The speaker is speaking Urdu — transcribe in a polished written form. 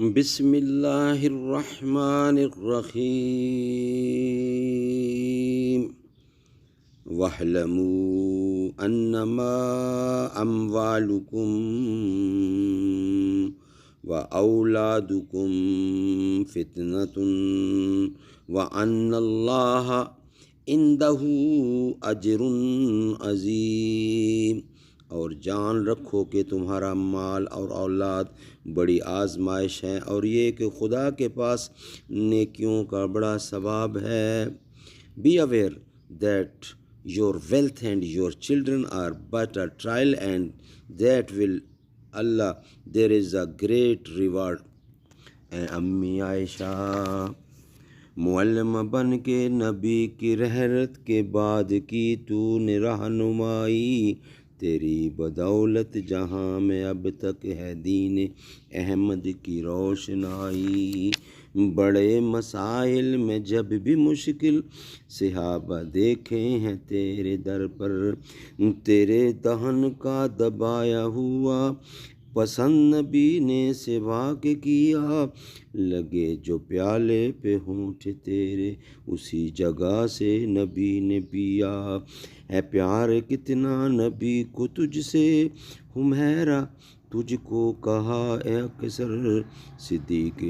بسم اللہ الرحمن الرحیم وَاعْلَمُوا أَنَّمَا أَمْوَالُكُمْ وَأَوْلَادُكُمْ فِتْنَةٌ وَأَنَّ اللَّهَ عِندَهُ أَجْرٌ عَظِيمٌ۔ اور جان رکھو کہ تمہارا مال اور اولاد بڑی آزمائش ہے، اور یہ کہ خدا کے پاس نیکیوں کا بڑا ثواب ہے۔ Be aware that your wealth and your children are but a trial, and that will Allah there is a great reward۔ اے امی عائشہ، معلمہ بن کے نبی کی رحلت کے بعد کی تو نے رہنمائی، تیری بدولت جہاں میں اب تک ہے دین احمد کی روشنائی۔ بڑے مسائل میں جب بھی مشکل صحابہ دیکھے ہیں تیرے در پر، تیرے دہن کا دبایا ہوا پسند نبی نے سوا کے کیا، لگے جو پیالے پہ ہونٹ تیرے اسی جگہ سے نبی نے پیا۔ ہے پیار کتنا نبی کو تجھ سے حمیرہ، تجھ کو کہا اے اکثر صدیق